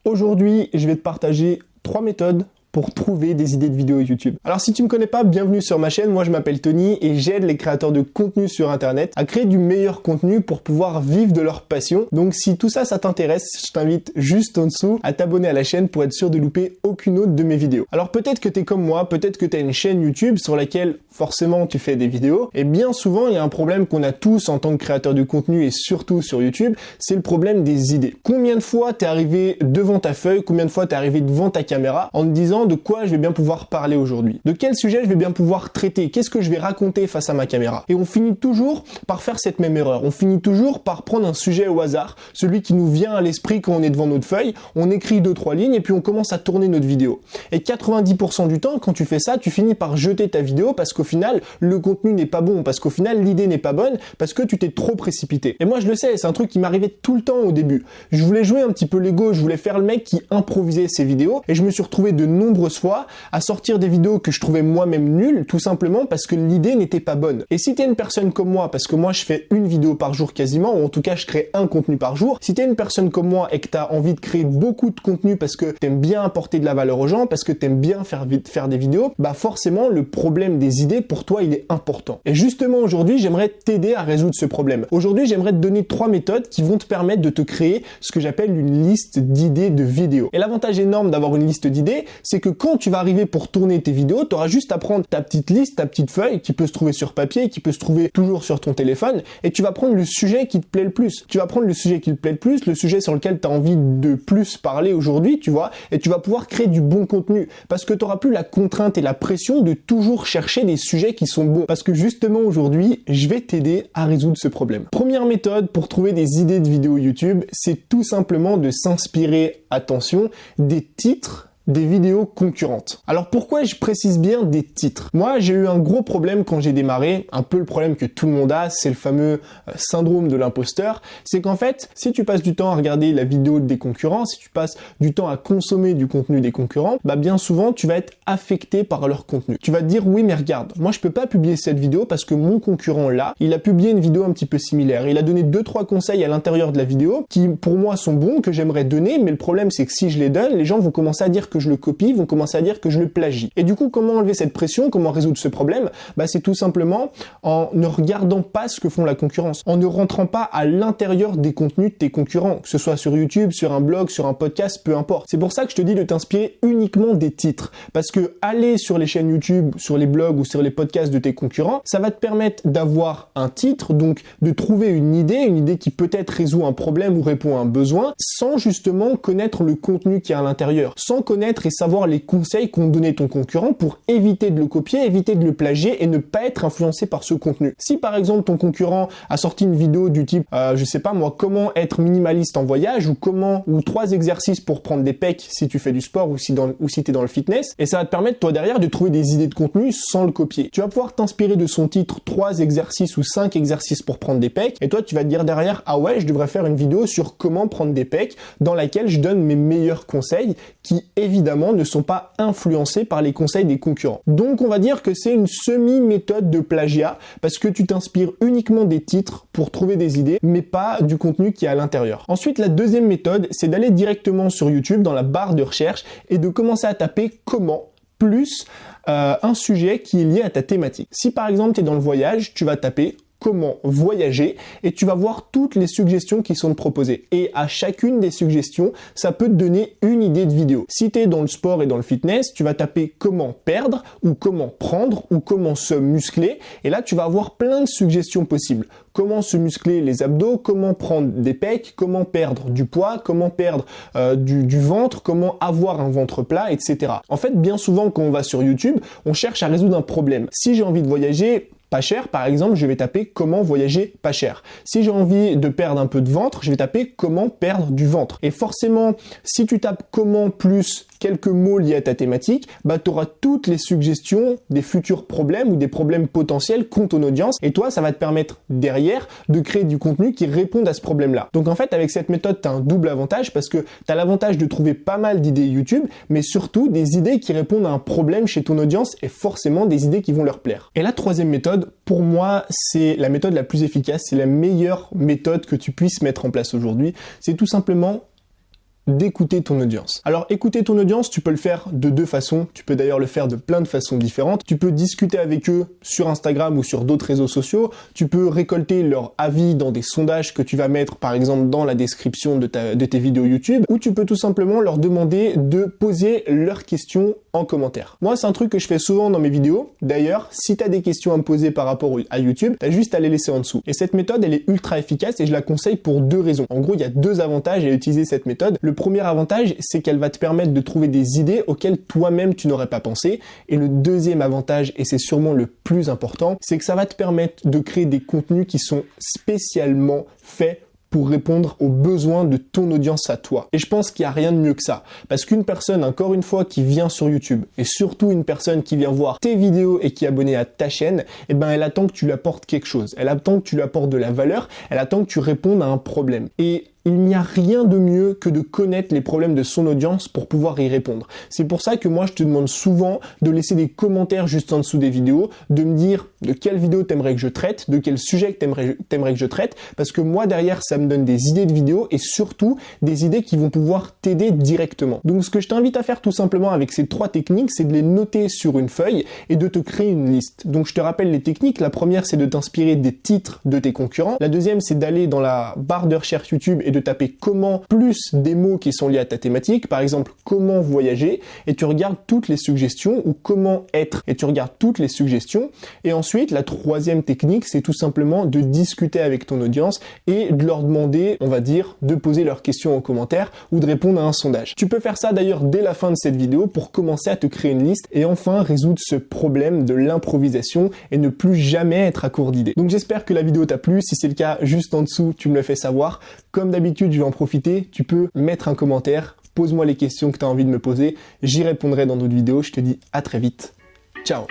Aujourd'hui, je vais te partager 3 méthodes pour trouver des idées de vidéos YouTube. Alors si tu me connais pas, bienvenue sur ma chaîne, moi je m'appelle Tony et j'aide les créateurs de contenu sur internet à créer du meilleur contenu pour pouvoir vivre de leur passion. Donc si tout ça, ça t'intéresse, je t'invite juste en dessous à t'abonner à la chaîne pour être sûr de louper aucune autre de mes vidéos. Alors peut-être que t'es comme moi, peut-être que t'as une chaîne YouTube sur laquelle forcément tu fais des vidéos et bien souvent il y a un problème qu'on a tous en tant que créateur de contenu et surtout sur YouTube, c'est le problème des idées. Combien de fois t'es arrivé devant ta feuille, combien de fois t'es arrivé devant ta caméra en te disant de quoi je vais bien pouvoir parler aujourd'hui, de quel sujet je vais bien pouvoir traiter, qu'est-ce que je vais raconter face à ma caméra. Et on finit toujours par faire cette même erreur, on finit toujours par prendre un sujet au hasard, celui qui nous vient à l'esprit quand on est devant notre feuille, on écrit 2-3 lignes et puis on commence à tourner notre vidéo. Et 90% du temps, quand tu fais ça, tu finis par jeter ta vidéo parce qu'au final, le contenu n'est pas bon, parce qu'au final, l'idée n'est pas bonne, parce que tu t'es trop précipité. Et moi, je le sais, c'est un truc qui m'arrivait tout le temps au début. Je voulais jouer un petit peu l'ego, je voulais faire le mec qui improvisait ses vidéos et je me suis retrouvé de nombreuses fois à sortir des vidéos que je trouvais moi-même nulles, tout simplement parce que l'idée n'était pas bonne. Et si t'es une personne comme moi, parce que moi je fais une vidéo par jour quasiment, ou en tout cas je crée un contenu par jour, si t'es une personne comme moi et que t'as envie de créer beaucoup de contenu parce que t'aimes bien apporter de la valeur aux gens, parce que t'aimes bien faire des vidéos, bah forcément le problème des idées pour toi il est important. Et justement aujourd'hui j'aimerais t'aider à résoudre ce problème. Aujourd'hui j'aimerais te donner 3 méthodes qui vont te permettre de te créer ce que j'appelle une liste d'idées de vidéos. Et l'avantage énorme d'avoir une liste d'idées, c'est que quand tu vas arriver pour tourner tes vidéos, tu auras juste à prendre ta petite liste, ta petite feuille qui peut se trouver sur papier, qui peut se trouver toujours sur ton téléphone et tu vas prendre le sujet qui te plaît le plus. Tu vas prendre le sujet qui te plaît le plus, le sujet sur lequel tu as envie de plus parler aujourd'hui, tu vois, et tu vas pouvoir créer du bon contenu parce que tu n'auras plus la contrainte et la pression de toujours chercher des sujets qui sont bons. Parce que justement aujourd'hui, je vais t'aider à résoudre ce problème. Première méthode pour trouver des idées de vidéos YouTube, c'est tout simplement de s'inspirer, attention, des titres des vidéos concurrentes. Alors pourquoi je précise bien des titres? Moi j'ai eu un gros problème quand j'ai démarré, un peu le problème que tout le monde a, c'est le fameux syndrome de l'imposteur, c'est qu'en fait si tu passes du temps à regarder la vidéo des concurrents, si tu passes du temps à consommer du contenu des concurrents, bah bien souvent tu vas être affecté par leur contenu. Tu vas te dire oui mais regarde, moi je peux pas publier cette vidéo parce que mon concurrent là, il a publié une vidéo un petit peu similaire, il a donné 2-3 conseils à l'intérieur de la vidéo qui pour moi sont bons, que j'aimerais donner, mais le problème c'est que si je les donne, les gens vont commencer à dire que je le copie, vont commencer à dire que je le plagie. Et du coup, comment enlever cette pression, comment résoudre ce problème? Bah, c'est tout simplement en ne regardant pas ce que font la concurrence, en ne rentrant pas à l'intérieur des contenus de tes concurrents, que ce soit sur YouTube, sur un blog, sur un podcast, peu importe. C'est pour ça que je te dis de t'inspirer uniquement des titres, parce que aller sur les chaînes YouTube, sur les blogs ou sur les podcasts de tes concurrents, ça va te permettre d'avoir un titre, donc de trouver une idée qui peut-être résout un problème ou répond à un besoin, sans justement connaître le contenu qui est à l'intérieur, sans connaître et savoir les conseils qu'ont donné ton concurrent pour éviter de le copier, éviter de le plagier et ne pas être influencé par ce contenu. Si par exemple ton concurrent a sorti une vidéo du type, je sais pas moi, comment être minimaliste en voyage ou 3 exercices pour prendre des pecs si tu fais du sport ou si t'es dans le fitness, et ça va te permettre toi derrière de trouver des idées de contenu sans le copier. Tu vas pouvoir t'inspirer de son titre 3 exercices ou 5 exercices pour prendre des pecs et toi tu vas te dire derrière, ah ouais, je devrais faire une vidéo sur comment prendre des pecs dans laquelle je donne mes meilleurs conseils qui évidemment ne sont pas influencés par les conseils des concurrents. Donc on va dire que c'est une semi-méthode de plagiat parce que tu t'inspires uniquement des titres pour trouver des idées mais pas du contenu qui est à l'intérieur. Ensuite la deuxième méthode c'est d'aller directement sur YouTube dans la barre de recherche et de commencer à taper comment plus un sujet qui est lié à ta thématique. Si par exemple tu es dans le voyage, tu vas taper comment voyager et tu vas voir toutes les suggestions qui sont proposées. Et à chacune des suggestions, ça peut te donner une idée de vidéo. Si tu es dans le sport et dans le fitness, tu vas taper comment perdre ou comment prendre ou comment se muscler et là tu vas avoir plein de suggestions possibles. Comment se muscler les abdos, comment prendre des pecs, comment perdre du poids, comment perdre du ventre, comment avoir un ventre plat, etc. En fait, bien souvent quand on va sur YouTube, on cherche à résoudre un problème. Si j'ai envie de voyager pas cher, par exemple, je vais taper comment voyager pas cher. Si j'ai envie de perdre un peu de ventre, je vais taper comment perdre du ventre. Et forcément, si tu tapes comment plus quelques mots liés à ta thématique, bah tu auras toutes les suggestions des futurs problèmes ou des problèmes potentiels qu'ont ton audience et toi, ça va te permettre derrière de créer du contenu qui réponde à ce problème-là. Donc en fait, avec cette méthode, tu as un double avantage parce que tu as l'avantage de trouver pas mal d'idées YouTube, mais surtout des idées qui répondent à un problème chez ton audience et forcément des idées qui vont leur plaire. Et la troisième méthode, pour moi, c'est la méthode la plus efficace, c'est la meilleure méthode que tu puisses mettre en place aujourd'hui. C'est tout simplement d'écouter ton audience. Alors écouter ton audience, tu peux le faire de deux façons, tu peux d'ailleurs le faire de plein de façons différentes. Tu peux discuter avec eux sur Instagram ou sur d'autres réseaux sociaux, tu peux récolter leur avis dans des sondages que tu vas mettre par exemple dans la description de tes vidéos YouTube, ou tu peux tout simplement leur demander de poser leurs questions en commentaire. Moi c'est un truc que je fais souvent dans mes vidéos, d'ailleurs si tu as des questions à me poser par rapport à YouTube, tu as juste à les laisser en dessous. Et cette méthode elle est ultra efficace et je la conseille pour deux raisons. En gros il y a deux avantages à utiliser cette méthode. Le premier avantage c'est qu'elle va te permettre de trouver des idées auxquelles toi-même tu n'aurais pas pensé, et le deuxième avantage, et c'est sûrement le plus important, c'est que ça va te permettre de créer des contenus qui sont spécialement faits pour répondre aux besoins de ton audience à toi. Et je pense qu'il n'y a rien de mieux que ça. Parce qu'une personne, encore une fois, qui vient sur YouTube, et surtout une personne qui vient voir tes vidéos et qui est abonnée à ta chaîne, eh ben elle attend que tu lui apportes quelque chose. Elle attend que tu lui apportes de la valeur, elle attend que tu répondes à un problème. Et il n'y a rien de mieux que de connaître les problèmes de son audience pour pouvoir y répondre. C'est pour ça que moi je te demande souvent de laisser des commentaires juste en dessous des vidéos, de me dire de quelle vidéo t'aimerais que je traite, de quel sujet que t'aimerais que je traite, parce que moi derrière ça me donne des idées de vidéos et surtout des idées qui vont pouvoir t'aider directement. Donc ce que je t'invite à faire tout simplement avec ces trois techniques, c'est de les noter sur une feuille et de te créer une liste. Donc je te rappelle les techniques. La première c'est de t'inspirer des titres de tes concurrents. La deuxième c'est d'aller dans la barre de recherche YouTube et de taper comment plus des mots qui sont liés à ta thématique, par exemple comment voyager, et tu regardes toutes les suggestions, ou comment être, et tu regardes toutes les suggestions. Et ensuite la troisième technique c'est tout simplement de discuter avec ton audience et de leur demander, on va dire, de poser leurs questions en commentaire ou de répondre à un sondage. Tu peux faire ça d'ailleurs dès la fin de cette vidéo pour commencer à te créer une liste et enfin résoudre ce problème de l'improvisation et ne plus jamais être à court d'idées. Donc j'espère que la vidéo t'a plu. Si c'est le cas, juste en dessous tu me le fais savoir. Comme d'habitude, je vais en profiter, tu peux mettre un commentaire, pose-moi les questions que tu as envie de me poser, j'y répondrai dans d'autres vidéos. Je te dis à très vite. Ciao.